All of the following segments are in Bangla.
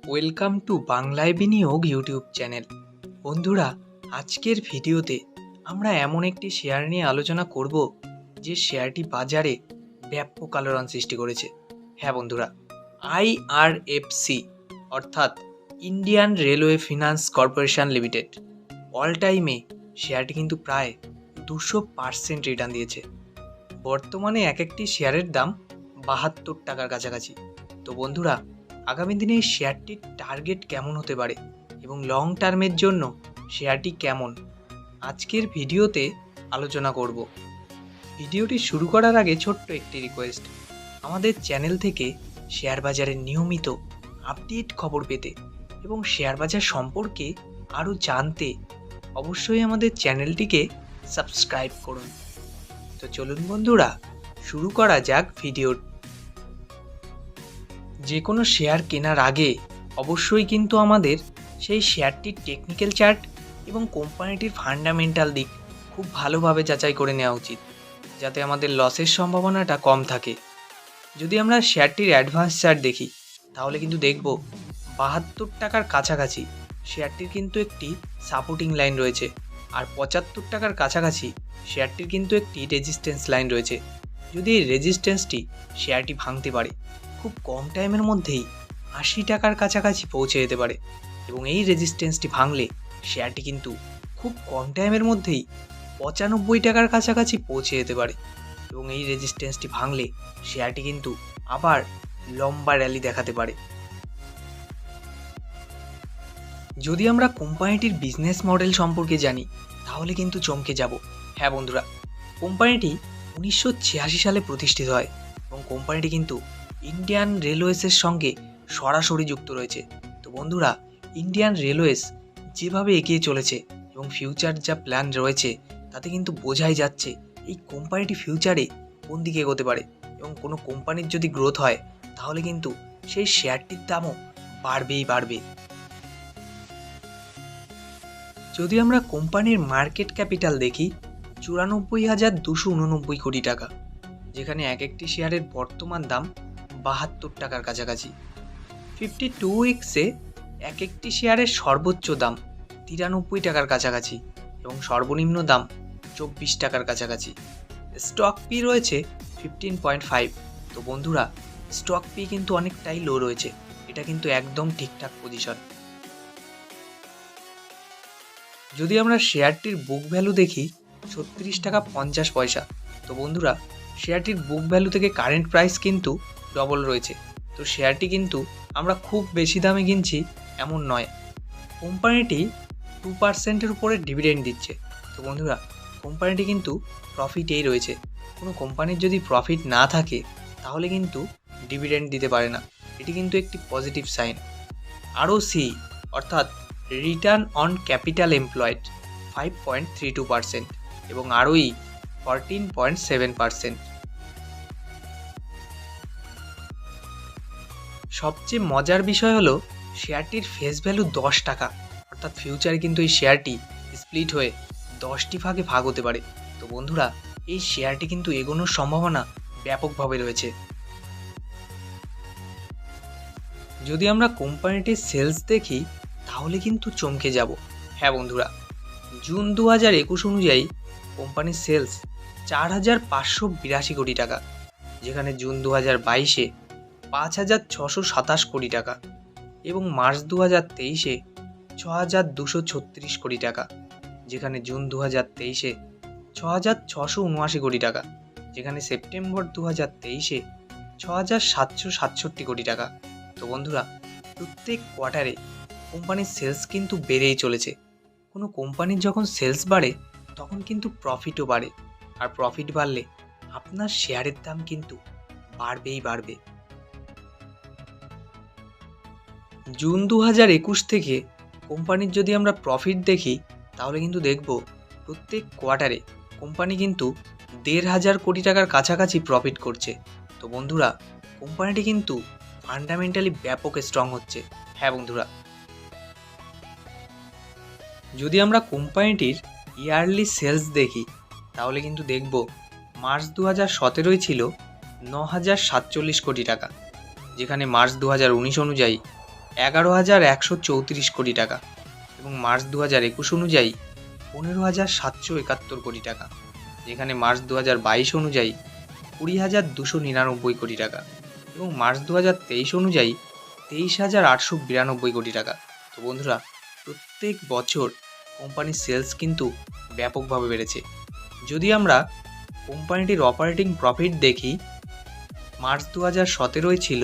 ওয়েলকাম টু বাংলায় বিনিয়োগ ইউটিউব চ্যানেল। বন্ধুরা, আজকের ভিডিওতে আমরা এমন একটি শেয়ার নিয়ে আলোচনা করব যে শেয়ারটি বাজারে ব্যাপক আলোড়ন সৃষ্টি করেছে। হ্যাঁ বন্ধুরা, আইআরএফসি অর্থাৎ Indian railway finance corporation limited all টাইমে শেয়ারটি কিন্তু প্রায় 200% রিটার্ন দিয়েছে। বর্তমানে এক একটি শেয়ারের দাম 72 টাকার কাছাকাছি। তো বন্ধুরা, আগামী দিনে এই শেয়ারটির টার্গেট কেমন হতে পারে এবং লং টার্মের জন্য শেয়ারটি কেমন, আজকের ভিডিওতে আলোচনা করব। ভিডিওটি শুরু করার আগে ছোট্ট একটি রিকোয়েস্ট, আমাদের চ্যানেল থেকে শেয়ার বাজারের নিয়মিত আপডেট খবর পেতে এবং শেয়ার বাজার সম্পর্কে আরও জানতে অবশ্যই আমাদের চ্যানেলটিকে সাবস্ক্রাইব করুন। তো চলুন বন্ধুরা, শুরু করা যাক ভিডিও। যে কোনো শেয়ার কেনার আগে অবশ্যই কিন্তু আমাদের সেই শেয়ারটির টেকনিক্যাল চার্ট এবং কোম্পানিটির ফান্ডামেন্টাল দিক খুব ভালোভাবে যাচাই করে নেওয়া উচিত, যাতে আমাদের লসের সম্ভাবনাটা কম থাকে। যদি আমরা শেয়ারটির অ্যাডভান্স চার্ট দেখি তাহলে কিন্তু দেখব 72 টাকার কাছাকাছি শেয়ারটির কিন্তু একটি সাপোর্টিং লাইন রয়েছে, আর 75 টাকার কাছাকাছি শেয়ারটির কিন্তু একটি রেজিস্ট্যান্স লাইন রয়েছে। যদি এই রেজিস্ট্যান্সটি শেয়ারটি ভাঙতে পারে, খুব কম টাইমের মধ্যেই 80 টাকার কাছাকাছি পৌঁছে যেতে পারে, এবং এই রেজিস্ট্যান্সটি ভাঙলে শেয়ারটি কিন্তু খুব কম টাইমের মধ্যেই 95 টাকার কাছাকাছি পৌঁছে যেতে পারে, এবং এই রেজিস্ট্যান্সটি ভাঙলে শেয়ারটি কিন্তু আবার লম্বা র্যালি দেখাতে পারে। যদি আমরা কোম্পানিটির বিজনেস মডেল সম্পর্কে জানি তাহলে কিন্তু চমকে যাব। হ্যাঁ বন্ধুরা, কোম্পানিটি 1986 সালে প্রতিষ্ঠিত হয় এবং কোম্পানিটি কিন্তু ইন্ডিয়ান রেলওয়েসের সঙ্গে সরাসরি যুক্ত রয়েছে। তো বন্ধুরা, ইন্ডিয়ান রেলওয়েস যেভাবে এগিয়ে চলেছে এবং ফিউচার যা প্ল্যান রয়েছে তাতে কিন্তু বোঝাই যাচ্ছে এই কোম্পানিটি ফিউচারে কোন দিকে এগোতে পারে, এবং কোনো কোম্পানির যদি গ্রোথ হয় তাহলে কিন্তু সেই শেয়ারটির দামও বাড়বেই বাড়বে। যদি আমরা কোম্পানির মার্কেট ক্যাপিটাল দেখি 94,289 কোটি টাকা, যেখানে এক একটি শেয়ারের বর্তমান দাম 72 টাকার কাছাকাছি। 52 উইক্সে এক একটি শেয়ারের সর্বোচ্চ দাম 93 টাকার কাছাকাছি এবং সর্বনিম্ন দাম 24 টাকার কাছাকাছি। স্টক পি রয়েছে 15.5। তো বন্ধুরা, স্টক পি কিন্তু অনেকটাই লো রয়েছে, এটা কিন্তু একদম ঠিকঠাক পজিশন। যদি আমরা শেয়ারটির বুক ভ্যালু দেখি 36 টাকা 50 পয়সা। তো বন্ধুরা, শেয়ারটির বুক ভ্যালু থেকে কারেন্ট প্রাইস কিন্তু ডবল রয়েছে। তো শেয়ারটি কিন্তু আমরা খুব বেশি দামে কিনছি এমন নয়। কোম্পানিটি 2%-এর উপরে ডিভিডেন্ড দিচ্ছে। তো বন্ধুরা, কোম্পানিটি কিন্তু প্রফিটেই রয়েছে। কোনো কোম্পানির যদি প্রফিট না থাকে তাহলে কিন্তু ডিভিডেন্ড দিতে পারে না, এটি কিন্তু একটি পজিটিভ সাইন। আরওসি অর্থাৎ রিটার্ন অন ক্যাপিটাল এমপ্লয়েড 5.32% এবং আরওই 14.7%। সবচেয়ে মজার বিষয় হলো শেয়ারটির ফেস ভ্যালু 10 টাকা, অর্থাৎ ফিউচারে কিন্তু এই শেয়ারটি স্প্লিট হয়ে 10টি ভাগে ভাগ হতে পারে। তো বন্ধুরা, এই শেয়ারটি কিন্তু এগোনোর সম্ভাবনা ব্যাপকভাবে রয়েছে। যদি আমরা কোম্পানিটির সেলস দেখি তাহলে কিন্তু চমকে যাব। হ্যাঁ বন্ধুরা, জুন 2021 অনুযায়ী কোম্পানির সেলস 4,582 কোটি টাকা, যেখানে জুন 2022-এ 5,627 কোটি টাকা এবং মার্চ 2023-এ 6,236 কোটি টাকা, যেখানে জুন 2023-এ 6,679 কোটি টাকা, যেখানে সেপ্টেম্বর 2023-এ 6,767 কোটি টাকা। তো বন্ধুরা, প্রত্যেক কোয়ার্টারে কোম্পানির সেলস কিন্তু বেড়েই চলেছে। কোনো কোম্পানির যখন সেলস বাড়ে তখন কিন্তু প্রফিটও বাড়ে, আর প্রফিট বাড়লে আপনার শেয়ারের দাম কিন্তু বাড়বেই বাড়বে। জুন 2021 থেকে কোম্পানির যদি আমরা প্রফিট দেখি তাহলে কিন্তু দেখব প্রত্যেক কোয়ার্টারে কোম্পানি কিন্তু 1,500 কোটি টাকার কাছাকাছি প্রফিট করছে। তো বন্ধুরা, কোম্পানিটি কিন্তু ফান্ডামেন্টালি ব্যাপক স্ট্রং হচ্ছে। হ্যাঁ বন্ধুরা, যদি আমরা কোম্পানিটির ইয়ারলি সেলস দেখি তাহলে কিন্তু দেখব মার্চ 2017-ই ছিল 9,047 কোটি টাকা, যেখানে মার্চ 2019 অনুযায়ী 11,134 কোটি টাকা এবং মার্চ 2021 অনুযায়ী 15,771 কোটি টাকা, যেখানে মার্চ 2022 অনুযায়ী 20,299 কোটি টাকা এবং মার্চ 2023 অনুযায়ী 23,892 কোটি টাকা। তো বন্ধুরা, প্রত্যেক বছর কোম্পানির সেলস কিন্তু ব্যাপকভাবে বেড়েছে। যদি আমরা কোম্পানিটির অপারেটিং প্রফিট দেখি, মার্চ 2017 ছিল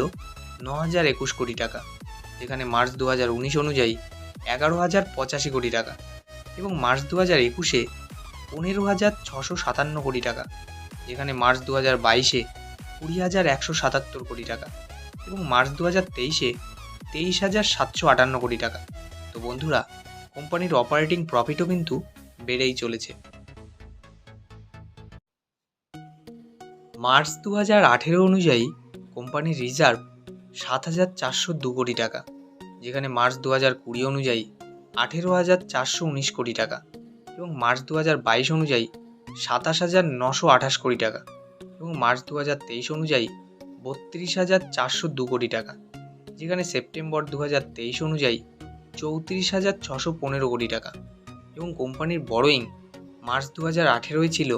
9,021 কোটি টাকা, যেখানে মার্চ 2019 অনুযায়ী 11,085 কোটি টাকা এবং মার্চ 2021 15,657 কোটি টাকা, যেখানে মার্চ 2022 20,177 কোটি টাকা এবং মার্চ 2023 23,758 কোটি টাকা। তো বন্ধুরা, কোম্পানির অপারেটিং প্রফিটও কিন্তু বেড়েই চলেছে। মার্চ 2018 অনুযায়ী কোম্পানির রিজার্ভ 7,402 কোটি টাকা, যেখানে মার্চ 2020 অনুযায়ী 18,419 কোটি টাকা এবং মার্চ 2022 অনুযায়ী 27,928 কোটি টাকা এবং মার্চ 2023 অনুযায়ী 32,402 কোটি টাকা, যেখানে সেপ্টেম্বর 2023 অনুযায়ী 34,615 কোটি টাকা এবং কোম্পানির বরোয়িং মার্চ 2018 ছিল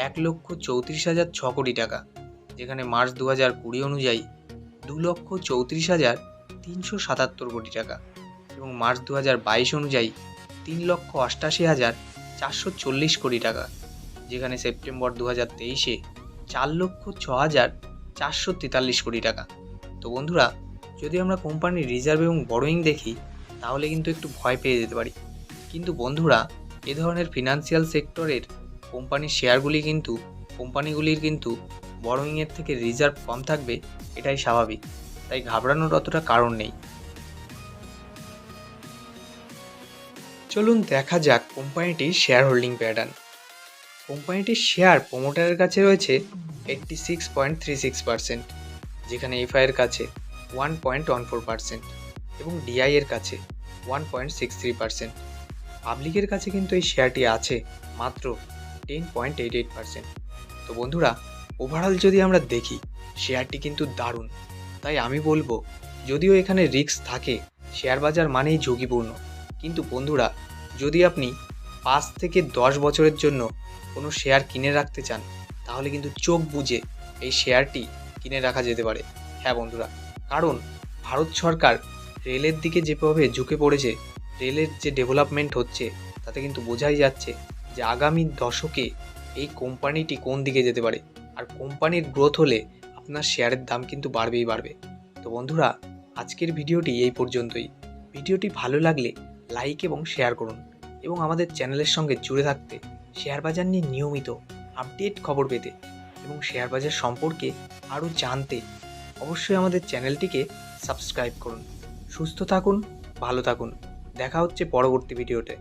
1,34,006 কোটি টাকা, যেখানে মার্চ 2020 অনুযায়ী 2,34,377 কোটি টাকা এবং মার্চ 2022 অনুযায়ী 3,88,440 কোটি টাকা, যেখানে সেপ্টেম্বর 2023 4,06,443 কোটি টাকা। তো বন্ধুরা, যদি আমরা কোম্পানির রিজার্ভ এবং বরোয়িং দেখি তাহলে কিন্তু একটু ভয় পেয়ে যেতে পারি। কিন্তু বন্ধুরা, এ ধরনের ফিনান্সিয়াল সেক্টরের কোম্পানিগুলির কিন্তু বরোয়িংয়ের থেকে রিজার্ভ কম থাকবে, এটাই স্বাভাবিক, তাই ঘাবড়ানোর অতটা কারণ নেই। চলুন দেখা যাক কোম্পানিটির শেয়ার হোল্ডিং প্যাটার্ন। কোম্পানিটির শেয়ার প্রমোটারের কাছে রয়েছে 86.36%, যেখানে এফআইয়ের কাছে 1.14% এবং ডিআই এর কাছে 1.63%। পাবলিকের কাছে কিন্তু এই শেয়ারটি আছে মাত্র 10.88%। তো বন্ধুরা, ওভারঅল যদি আমরা দেখি শেয়ারটি কিন্তু দারুণ, তাই আমি বলবো, যদিও এখানে রিস্ক থাকে, শেয়ার বাজার মানেই ঝুঁকিপূর্ণ, কিন্তু বন্ধুরা, যদি আপনি 5 থেকে 10 বছরের জন্য কোনো শেয়ার কিনে রাখতে চান তাহলে কিন্তু চোখ বুজে এই শেয়ারটি কিনে রাখা যেতে পারে। হ্যাঁ বন্ধুরা, কারণ ভারত সরকার রেলের দিকে যেভাবে ঝুঁকে পড়েছে, রেলের যে ডেভেলপমেন্ট হচ্ছে তাতে কিন্তু বোঝাই যাচ্ছে যে আগামী দশকে এই কোম্পানিটি কোন দিকে যেতে পারে, আর কোম্পানির গ্রোথ হলে আপনার শেয়ারের দাম কিন্তু বাড়বেই বাড়বে। তো বন্ধুরা, আজকের ভিডিওটি এই পর্যন্তই। ভিডিওটি ভালো লাগলে লাইক এবং শেয়ার করুন এবং আমাদের চ্যানেলের সঙ্গে জুড়ে থাকতে, শেয়ার বাজার নিয়ে নিয়মিত আপডেট খবর পেতে এবং শেয়ার বাজার সম্পর্কে আরও জানতে অবশ্যই আমাদের চ্যানেলটিকে সাবস্ক্রাইব করুন। সুস্থ থাকুন, ভালো থাকুন, দেখা হচ্ছে পরবর্তী ভিডিওতে।